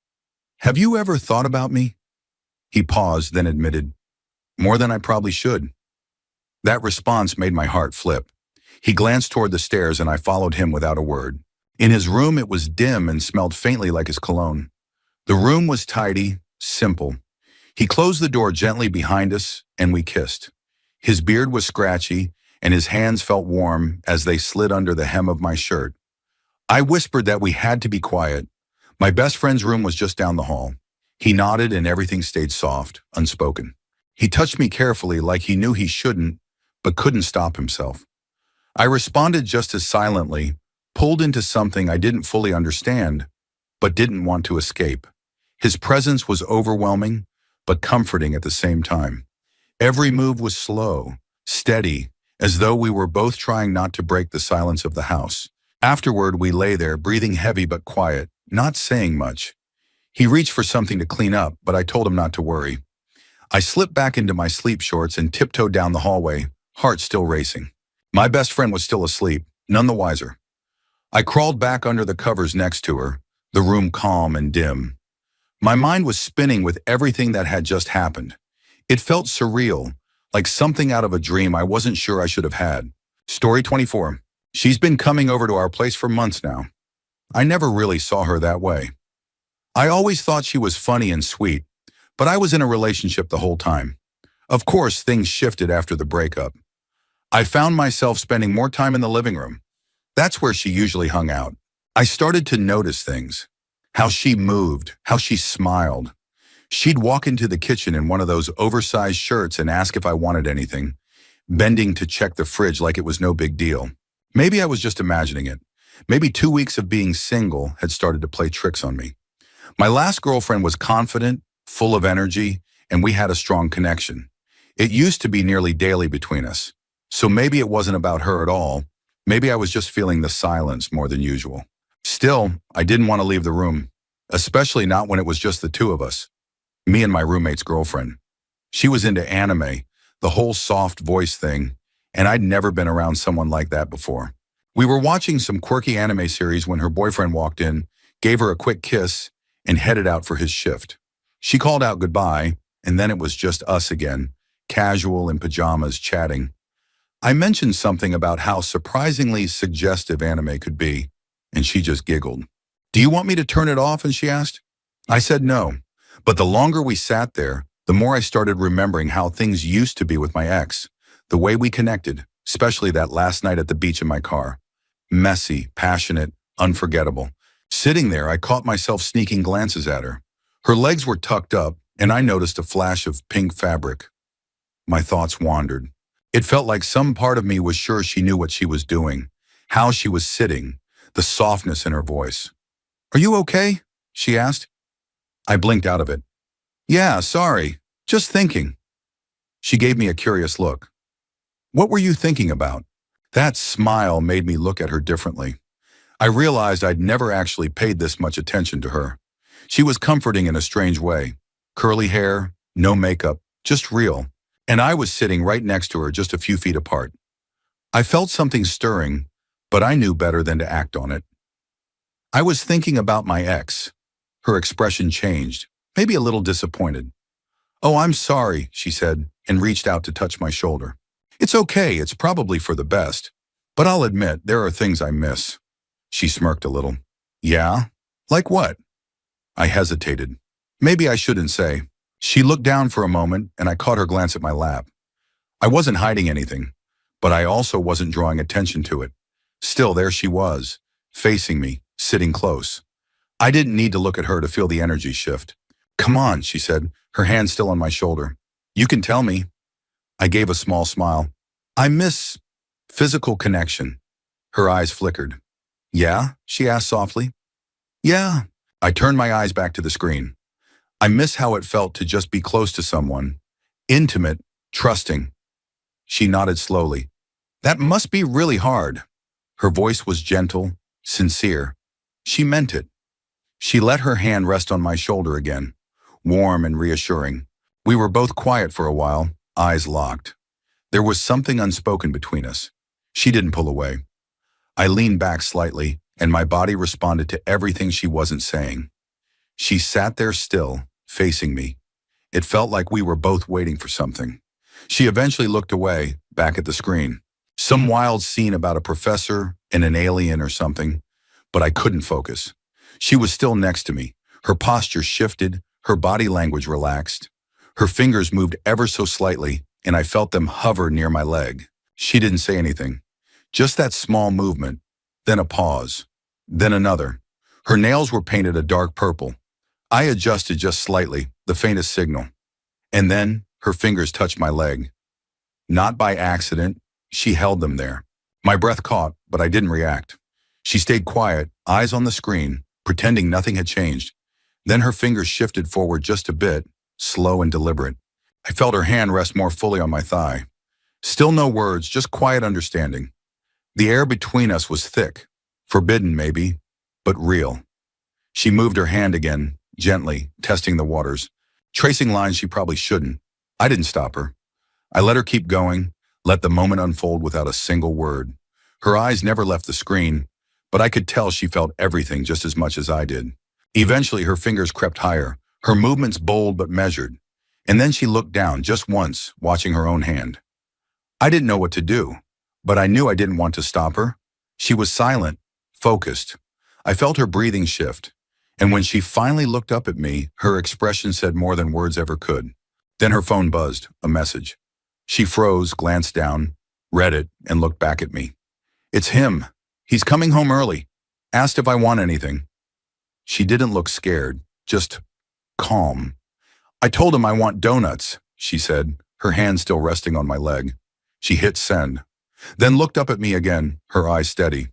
"Have you ever thought about me?" He paused, then admitted, "More than I probably should." That response made my heart flip. He glanced toward the stairs and I followed him without a word. In his room, it was dim and smelled faintly like his cologne. The room was tidy, simple. He closed the door gently behind us and we kissed. His beard was scratchy and his hands felt warm as they slid under the hem of my shirt. I whispered that we had to be quiet. My best friend's room was just down the hall. He nodded and everything stayed soft, unspoken. He touched me carefully like he knew he shouldn't, but couldn't stop himself. I responded just as silently, pulled into something I didn't fully understand, but didn't want to escape. His presence was overwhelming, but comforting at the same time. Every move was slow, steady, as though we were both trying not to break the silence of the house. Afterward, we lay there, breathing heavy but quiet, not saying much. He reached for something to clean up, but I told him not to worry. I slipped back into my sleep shorts and tiptoed down the hallway, heart still racing. My best friend was still asleep, none the wiser. I crawled back under the covers next to her, the room calm and dim. My mind was spinning with everything that had just happened. It felt surreal, like something out of a dream I wasn't sure I should have had. Story 24. She's been coming over to our place for months now. I never really saw her that way. I always thought she was funny and sweet, but I was in a relationship the whole time. Of course, things shifted after the breakup. I found myself spending more time in the living room. That's where she usually hung out. I started to notice things. How she moved, how she smiled. She'd walk into the kitchen in one of those oversized shirts and ask if I wanted anything, bending to check the fridge like it was no big deal. Maybe I was just imagining it. Maybe 2 weeks of being single had started to play tricks on me. My last girlfriend was confident, full of energy, and we had a strong connection. It used to be nearly daily between us. So maybe it wasn't about her at all. Maybe I was just feeling the silence more than usual. Still, I didn't want to leave the room, especially not when it was just the two of us, me and my roommate's girlfriend. She was into anime, the whole soft voice thing, and I'd never been around someone like that before. We were watching some quirky anime series when her boyfriend walked in, gave her a quick kiss, and headed out for his shift. She called out goodbye, and then it was just us again, casual in pajamas, chatting. I mentioned something about how surprisingly suggestive anime could be, and she just giggled. "Do you want me to turn it off?" and she asked. I said no, but the longer we sat there, the more I started remembering how things used to be with my ex, the way we connected, especially that last night at the beach in my car. Messy, passionate, unforgettable. Sitting there, I caught myself sneaking glances at her. Her legs were tucked up, and I noticed a flash of pink fabric. My thoughts wandered. It felt like some part of me was sure she knew what she was doing, how she was sitting, the softness in her voice. "Are you okay?" she asked. I blinked out of it. "Yeah, sorry. Just thinking." She gave me a curious look. "What were you thinking about?" That smile made me look at her differently. I realized I'd never actually paid this much attention to her. She was comforting in a strange way. Curly hair, no makeup, just real. And I was sitting right next to her, just a few feet apart. I felt something stirring, but I knew better than to act on it. I was thinking about my ex. Her expression changed, maybe a little disappointed. "Oh, I'm sorry," she said, and reached out to touch my shoulder. "It's okay, it's probably for the best. But I'll admit, there are things I miss." She smirked a little. "Yeah? Like what?" I hesitated. Maybe I shouldn't say. She looked down for a moment, and I caught her glance at my lap. I wasn't hiding anything, but I also wasn't drawing attention to it. Still, there she was, facing me, sitting close. I didn't need to look at her to feel the energy shift. "Come on," she said, her hand still on my shoulder. "You can tell me." I gave a small smile. "I miss physical connection." Her eyes flickered. "Yeah?" she asked softly. "Yeah." I turned my eyes back to the screen. "I miss how it felt to just be close to someone. Intimate, trusting." She nodded slowly. "That must be really hard." Her voice was gentle, sincere. She meant it. She let her hand rest on my shoulder again, warm and reassuring. We were both quiet for a while, eyes locked. There was something unspoken between us. She didn't pull away. I leaned back slightly, and my body responded to everything she wasn't saying. She sat there still, facing me, It felt like we were both waiting for something. She eventually looked away, back at the screen. Some wild scene about a professor and an alien or something, but I couldn't focus. She was still next to me. Her posture shifted, her body language relaxed. Her fingers moved ever so slightly, and I felt them hover near my leg. She didn't say anything. Just that small movement, then a pause, then another. Her nails were painted a dark purple. I adjusted just slightly, the faintest signal. And then her fingers touched my leg. Not by accident, she held them there. My breath caught, but I didn't react. She stayed quiet, eyes on the screen, pretending nothing had changed. Then her fingers shifted forward just a bit, slow and deliberate. I felt her hand rest more fully on my thigh. Still no words, just quiet understanding. The air between us was thick, forbidden maybe, but real. She moved her hand again, gently, testing the waters, tracing lines she probably shouldn't. I didn't stop her. I let her keep going, let the moment unfold without a single word. Her eyes never left the screen, but I could tell she felt everything just as much as I did. Eventually, her fingers crept higher, her movements bold but measured. And then she looked down just once, watching her own hand. I didn't know what to do, but I knew I didn't want to stop her. She was silent, focused. I felt her breathing shift. And when she finally looked up at me, her expression said more than words ever could. Then her phone buzzed, a message. She froze, glanced down, read it, and looked back at me. It's him. He's coming home early. Asked if I want anything. She didn't look scared, just calm. I told him I want donuts, she said, her hand still resting on my leg. She hit send, then looked up at me again, her eyes steady.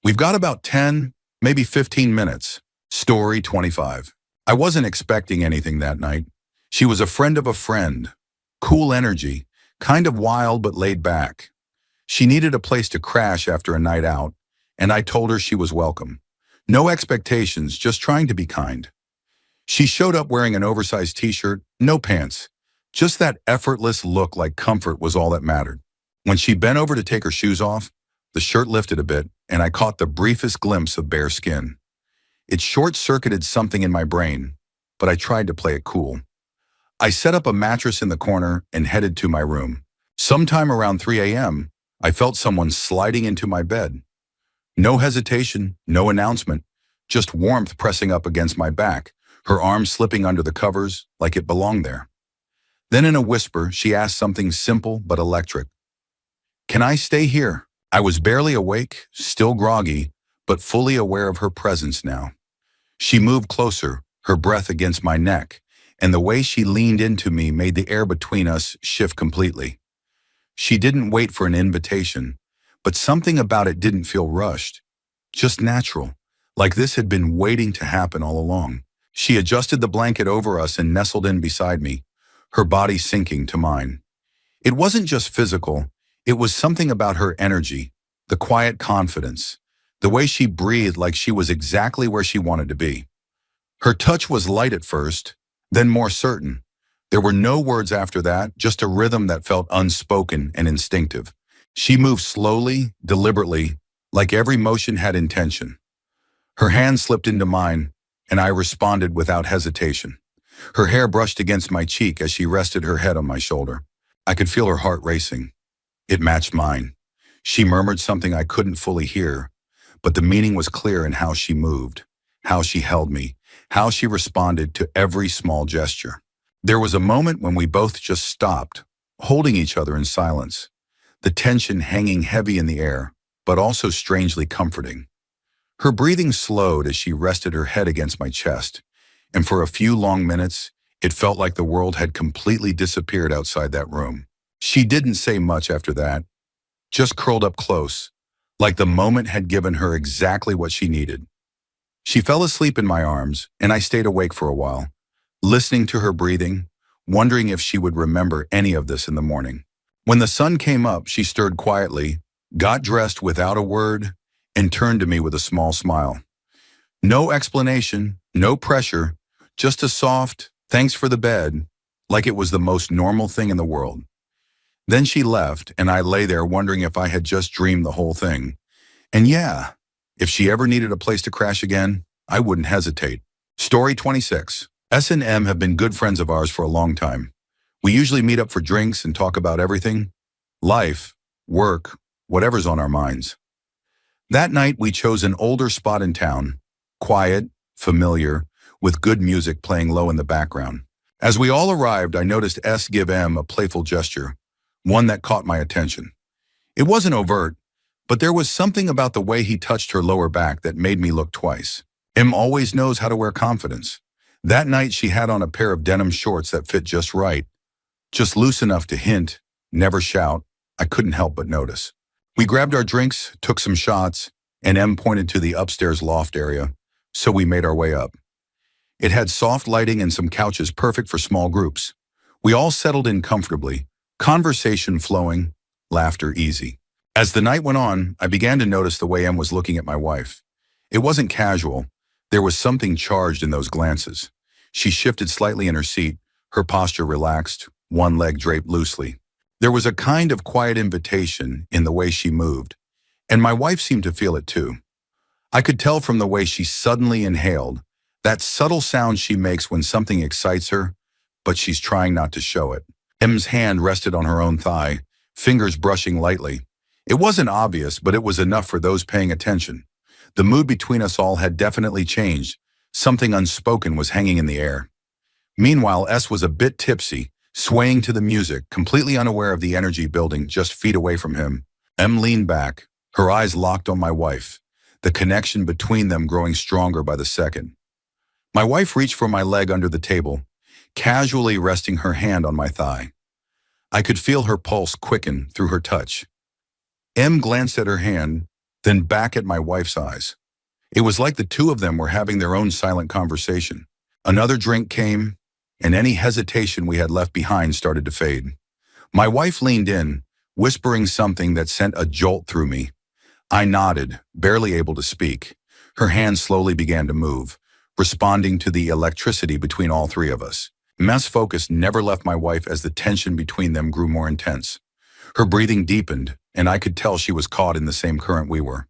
We've got about 10, maybe 15 minutes. Story 25. I wasn't expecting anything that night. She was a friend of a friend. Cool energy, kind of wild but laid back. She needed a place to crash after a night out, and I told her she was welcome. No expectations, just trying to be kind. She showed up wearing an oversized t-shirt, no pants. Just that effortless look like comfort was all that mattered. When she bent over to take her shoes off, the shirt lifted a bit, and I caught the briefest glimpse of bare skin. It short-circuited something in my brain, but I tried to play it cool. I set up a mattress in the corner and headed to my room. Sometime around 3 a.m., I felt someone sliding into my bed. No hesitation, no announcement, just warmth pressing up against my back, her arm slipping under the covers like it belonged there. Then in a whisper, she asked something simple but electric. Can I stay here? I was barely awake, still groggy, but fully aware of her presence now. She moved closer, her breath against my neck, and the way she leaned into me made the air between us shift completely. She didn't wait for an invitation, but something about it didn't feel rushed, just natural, like this had been waiting to happen all along. She adjusted the blanket over us and nestled in beside me, her body sinking to mine. It wasn't just physical, it was something about her energy, the quiet confidence, the way she breathed like she was exactly where she wanted to be. Her touch was light at first, then more certain. There were no words after that, just a rhythm that felt unspoken and instinctive. She moved slowly, deliberately, like every motion had intention. Her hand slipped into mine, and I responded without hesitation. Her hair brushed against my cheek as she rested her head on my shoulder. I could feel her heart racing. It matched mine. She murmured something I couldn't fully hear, but the meaning was clear in how she moved, how she held me, how she responded to every small gesture. There was a moment when we both just stopped, holding each other in silence, the tension hanging heavy in the air, but also strangely comforting. Her breathing slowed as she rested her head against my chest, and for a few long minutes, it felt like the world had completely disappeared outside that room. She didn't say much after that, just curled up close, like the moment had given her exactly what she needed. She fell asleep in my arms, and I stayed awake for a while, listening to her breathing, wondering if she would remember any of this in the morning. When the sun came up, she stirred quietly, got dressed without a word, and turned to me with a small smile. No explanation, no pressure, just a soft, thanks for the bed, like it was the most normal thing in the world. Then she left, and I lay there wondering if I had just dreamed the whole thing. And yeah, if she ever needed a place to crash again, I wouldn't hesitate. Story 26. S and M have been good friends of ours for a long time. We usually meet up for drinks and talk about everything. Life, work, whatever's on our minds. That night, we chose an older spot in town, quiet, familiar, with good music playing low in the background. As we all arrived, I noticed S give M a playful gesture, one that caught my attention. It wasn't overt, but there was something about the way he touched her lower back that made me look twice. M always knows how to wear confidence. That night, she had on a pair of denim shorts that fit just right, just loose enough to hint, never shout. I couldn't help but notice. We grabbed our drinks, took some shots, and M pointed to the upstairs loft area, so we made our way up. It had soft lighting and some couches perfect for small groups. We all settled in comfortably, conversation flowing, laughter easy. As the night went on, I began to notice the way M was looking at my wife. It wasn't casual. There was something charged in those glances. She shifted slightly in her seat, her posture relaxed, one leg draped loosely. There was a kind of quiet invitation in the way she moved, and my wife seemed to feel it too. I could tell from the way she suddenly inhaled, that subtle sound she makes when something excites her, but she's trying not to show it. M's hand rested on her own thigh, fingers brushing lightly. It wasn't obvious, but it was enough for those paying attention. The mood between us all had definitely changed. Something unspoken was hanging in the air. Meanwhile, S was a bit tipsy, swaying to the music, completely unaware of the energy building just feet away from him. M leaned back, her eyes locked on my wife, the connection between them growing stronger by the second. My wife reached for my leg under the table, casually resting her hand on my thigh. I could feel her pulse quicken through her touch. M glanced at her hand, then back at my wife's eyes. It was like the two of them were having their own silent conversation. Another drink came, and any hesitation we had left behind started to fade. My wife leaned in, whispering something that sent a jolt through me. I nodded, barely able to speak. Her hand slowly began to move, responding to the electricity between all three of us. M's focus never left my wife as the tension between them grew more intense. Her breathing deepened, and I could tell she was caught in the same current we were.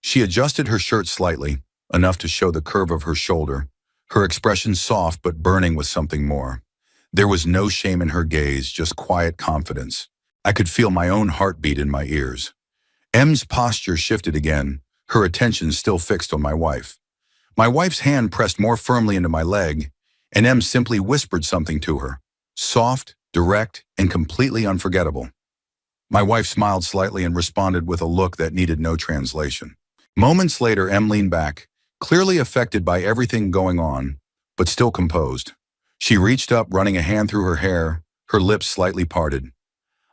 She adjusted her shirt slightly, enough to show the curve of her shoulder, her expression soft but burning with something more. There was no shame in her gaze, just quiet confidence. I could feel my own heartbeat in my ears. M's posture shifted again, her attention still fixed on my wife. My wife's hand pressed more firmly into my leg, and M simply whispered something to her, soft, direct, and completely unforgettable. My wife smiled slightly and responded with a look that needed no translation. Moments later, M leaned back, clearly affected by everything going on, but still composed. She reached up, running a hand through her hair, her lips slightly parted.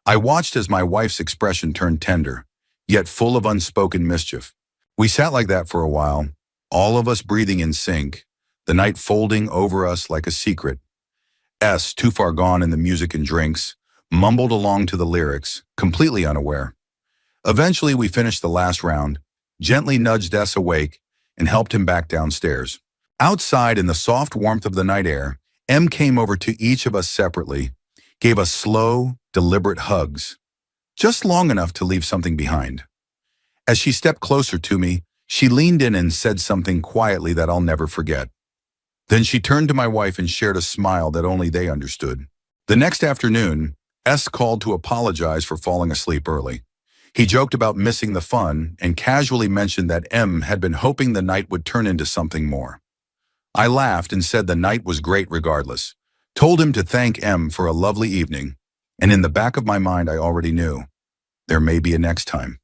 I watched as my wife's expression turned tender, yet full of unspoken mischief. We sat like that for a while, all of us breathing in sync, the night folding over us like a secret. S, too far gone in the music and drinks, mumbled along to the lyrics, completely unaware. Eventually, we finished the last round, gently nudged S awake, and helped him back downstairs. Outside, in the soft warmth of the night air, M came over to each of us separately, gave us slow, deliberate hugs, just long enough to leave something behind. As she stepped closer to me, she leaned in and said something quietly that I'll never forget. Then she turned to my wife and shared a smile that only they understood. The next afternoon, S called to apologize for falling asleep early. He joked about missing the fun and casually mentioned that M had been hoping the night would turn into something more. I laughed and said the night was great regardless, told him to thank M for a lovely evening, and in the back of my mind I already knew, there may be a next time.